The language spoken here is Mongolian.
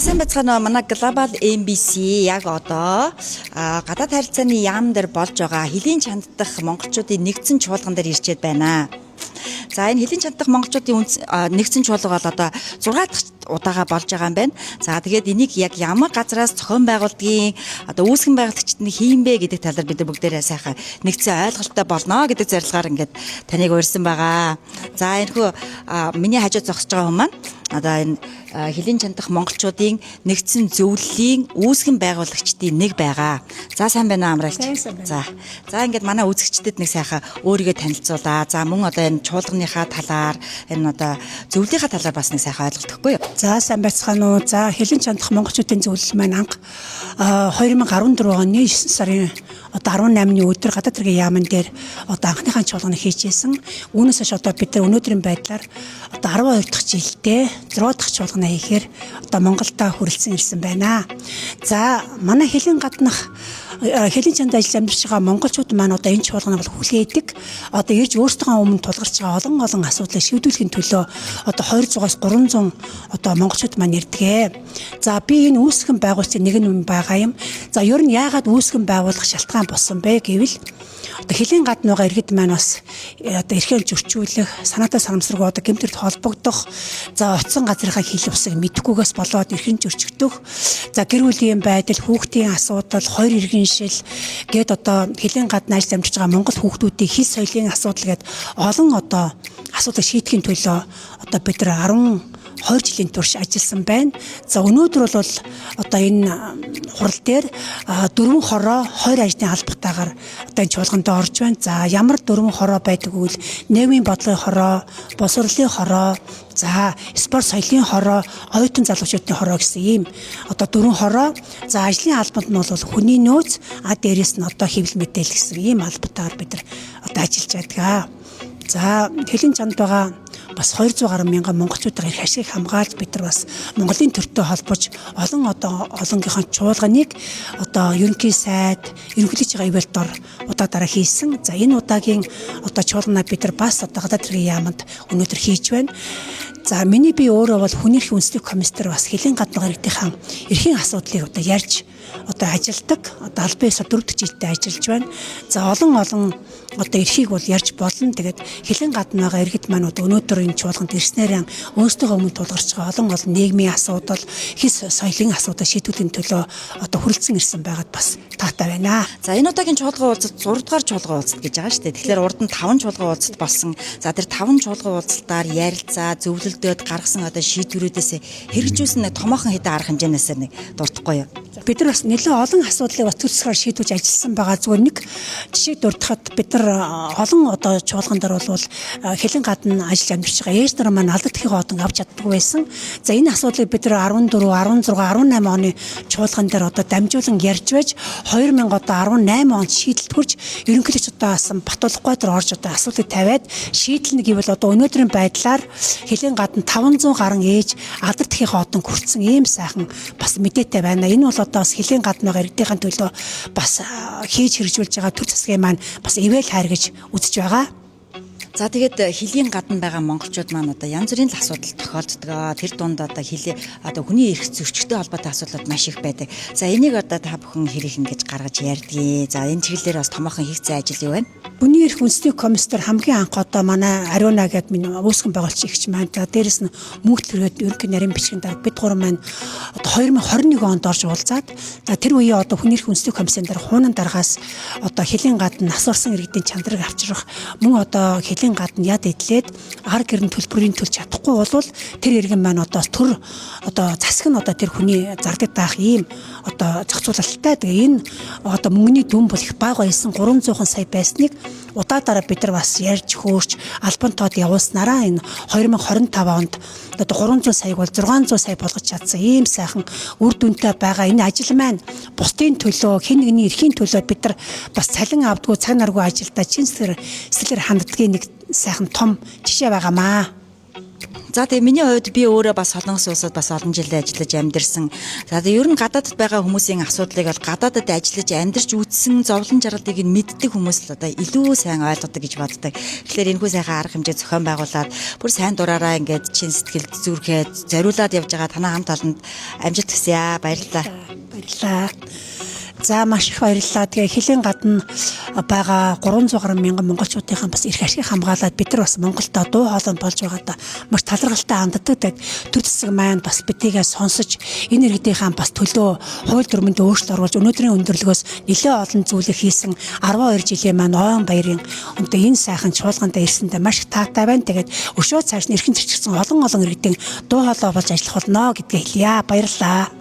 Сайн бацгаана манай Global MBC яг одоо гадаад харилцааны яам дээр болж байгаа хэлийн чанддах монголчуудын нэгдсэн чуулган дээр ирчээд байна. За энэ хэлийн чанддах монголчуудын нэгдсэн чуулга бол одоо 6 дахь удаага болж байгаа юм байна. За тэгээд энийг яг ямар газраас зохион байгуулдгийн одоо үүсгэн байгуулагчид нь хийм бэ гэдэг талаар бид бүгдээрээ сайхан нэгдсэн ойлголттой болно гэдэг зорилгоор ингээд таныг урьсан байгаа. За энэхүү миний хажууд зогсож байгаа хүмүүс маань одоо энэ хэлийн чанддах монголчуудын нэгдсэн зөвлөлийн үүсгэн байгуулагчдын нэг байгаа. За сайн байна уу амрaalч. За ингээд манай үзэгчдэд нэг сайхан өөрийгөө танилцуулаа. За мөн одоо энэ чуулганыхаа талаар энэ одоо зөвлөлийнхаа талаар бас нэг сайхан ойлголт өгөхгүй юу? За сайн байцгаана уу. За хэлийн чанддах монголчуудын зөвлөл маань анх 2014 оны 9 сарын одоо 18-ны өдөр гадаад хэргийн яамн дээр одоо анхныхаа чуулганы хийжсэн. Үүнээс хойш одоо бид нар өнөөдрийн байдлаар одоо 12 дахь жилдээ 6 дахь чуулгана хийхээр одоо Монголда хүрэлцэн ирсэн байна. За манай хэлийн гаднах хэлийн чанд ажил амьдарч байгаа монголчууд маань одоо энэ чуулганыг бол хүлээдэг. Одоо ирж өөрсдөө өмнө тулгарч байгаа олон асуудлыг шийдвэрлэхийн төлөө одоо 200-аас 300 одоо монголчууд маань ирдэг. За би энэ үүсгэн байгуулалтын нэг нь байгаа юм. За ер нь яагаад үүсгэн байгуулах шалтгаан болсон бэ гэвэл одоо хэлийн гадна байгаа иргэд маань бас одоо эрхэм зөрчүүлэх, санаатай санамсаргүй одоо гэмтэрт холбогдох, за оцсон газрынхаа хил усыг мэдхгүйгээс болоод эрхэм зөрчигдөх, за гэр бүлийн байдал, хүүхдийн асуудал, хоёр иргэн шил гээд одоо хэлийн гадна ажил амьдарч байгаа монгол хүүхдүүдийн хэл соёлын асуудал гээд олон одоо асуудал шийдэхин төлөө одоо бид нар 20 жилийн турш ажилласан байна. За өнөөдөр бол одоо энэ хурал дээр 4 хороо 20 ажлын албатаагаар одоо энэ чуулганд орж байна. За ямар 4 хороо байдаг вэ? Нийгмийн бодлогын хороо, боловсролын хороо, за спорт соёлын хороо, оюутан залуучуудын хороо гэсэн ийм одоо 4 хороо. За ажлын албанд нь бол хүний нөөц, дээрээс нь одоо хэвлэл мэдээлэл гэсэн ийм албатаагаар бид нар одоо ажиллаж байдаг. За хэлийн чанд байгаа бас 200 гаруй мянган монголчуудын эрх ашиг хамгаалж бид нар бас Монголын төртөө холбож олонгийнхоо чуулганыг одоо ерөнхий сайд ерөнхийлөгч байгаа ивэлтор удаа дараа хийсэн. За энэ удаагийн одоо чуулганаа бид нар бас одоо гадаад хэргийн яамд өнөөдөр хийж байна. За миний би өөрөө бол хүний эрхийн үндэслэх комиссар бас хэлийн гадна иргэдийн эрхийн асуудлыг одоо ярьж одоо ажилдаг. Одоо албан ёсоор 4 дахь жилдээ ажиллаж байна. За олон одоо эрхийг бол ярьж болно. Тэгээд хэлийн гадна байгаа иргэд маань өнөөдөр энэ чуулганд ирснээр өөрсдөө өмнө тулгарч байгаа олон нийгмийн асуудал, хэс соёлын асуудал шийдвэрлэхийн төлөө одоо хүрэлцэн ирсэн байгаад бас таатай байна. За энэ удаагийн чуулган уулзалт 6 дугаар чуулган уулзалт гэж байгаа шүү дээ. Тэгэхээр урд нь 5 чуулган уулзалт болсон. За тэр 5 чуулган уулзалтаар ярилцаа, зөвлөлдөөд гаргасан одоо шийдвэрүүдээс хэрэгжүүлсэн нэг томоохон хэдэн арга хэмжээнээс нэг дуртахгүй юу? Бид нар бас нэлээд олон асуудлыг бас төрсгөр шийдвэж ажилласан байгаа. Зүгээр нэг жишээ дурдахад бид нар олон одоо чуулган дээр бол хэлийн гадна ажил амьдарч байгаа ээж нар маань алдар тхийн одон авч чаддаггүй байсан. За энэ асуудлыг бид нар 14, 16, 18 оны чуулган дээр одоо дамжуулан ярьж байж 2000 одоо 18 онд шийдэлт хүрч ерөнхийлөгч одоо асан Батулгагүй дээр орж одоо асуудлыг тавиад шийдэлнэ гэвэл одоо өнөөдрийн байдлаар хэлийн гадна 500 гаруй ээж алдар тхийн одон хүрсэн ийм сайхан бас мэдээтэй байна. Энэ бол одоо бас хэлийн гадна байгаа иргэдийн төлөө бас хийж хэрэгжүүлж байгаа төр засгийн маань бас ивэл хайр гэж үзэж байгаа. За тэгээд хэлийн гадна байгаа монголчууд маань одоо янз бүрийн асуудал тохиолддог. Тэр дунд одоо одоо хүний эрх зөрчигтэй холбоотой асуудлууд маш их байдаг. За энийг одоо та бүхэн хэрэг ингэж гаргаж ярьдгийг. За энэ чиглэлээр бас томоохон хийгцэн ажил юу байна? Хүний эрх үндэслэх комиссар хамгийн анх одоо манай Ариуна гэдэг миний үүсгэн байгуулч ихч маань. За дээрэс нь мөнгө төрөөд ерөнхий нарийн бичгийн дарга бид гурван маань одоо 2021 онд орж уулзаад за тэр үеийн одоо хүний эрх үндэслэх комиссын дараа хуунан дараагаас одоо хэлийн гадна насварсан иргэдийн чандрыг авчрах мөн одоо хэлийн гадна яд идлээд ар гэрэн төлбөрийн төлж чадахгүй болвол тэр иргэн маань одоо төр одоо засаг нь одоо тэр хүний зардаг даах ийм одоо зохицуулалттай. Тэгээ энэ одоо мөнгөний дүн бол их бага байсан 300 сая байсныг удаадараа бид нар бас ярьж хөөрч албан тоод явуулснараа энэ 2025 онд одоо 300 саяг бол 600 сая болгож чадсан ийм сайхан үр дүнтэй байгаа. Энэ ажил маань бусдын төлөө хэн нэгний эрхийн төлөө бид нар бас цалин авдгүй цаг наргүй ажилдаа чин сэтгэлээр ханддгийн нэг сайхан том жишээ байгаамаа. За тэгээ миний хувьд би өөрөө бас Солонгос улсад бас олон жил ажиллаж амьдэрсэн. За тэгээ ер нь гадаадд байгаа хүмүүсийн асуудлыг бол гадаадд ажиллаж амьдарч үтсэн зовлон жаргалыг нь мэддэг хүмүүс л одоо илүү сайн ойлгодог гэж боддог. Тэгэхээр энэхүү сайхан арга хэмжээ зохион байгуулад бүр сайн дураараа ингээд чин сэтгэл зүрхээ зориулаад явж байгаа танаа хамт олонд амжилт хүсье. Баярлалаа. Баярлалаа. За маш их баярлалаа. Тэгээ хэлийн гадна байгаа 300 гаруй мянган монголчуудын бас эрх ашиг хамгаалаад бид нар бас Монголдо дуу хоолойнд болж байгаадаа маш таларгалтай ханддаг. Тэгээд төр зэсэг маань бас бидийгээ сонсож энэ иргэдийнхаа бас төлөө хууль дүрмэнд өөрчлөлт оруулж өнөөдрийн өндөрлөгөөс нэлээд олон зүйлийг хийсэн 12 жилийн маань ойн баярын өнтө энэ сайхан чуулганд ирсэндээ маш их таатай байна. Тэгээд өшөө цааш нь эрхэн зөрчигдсэн олон иргэдийн дуу хоолой болж ажиллах болно гэдгээ хэлье. Баярлалаа.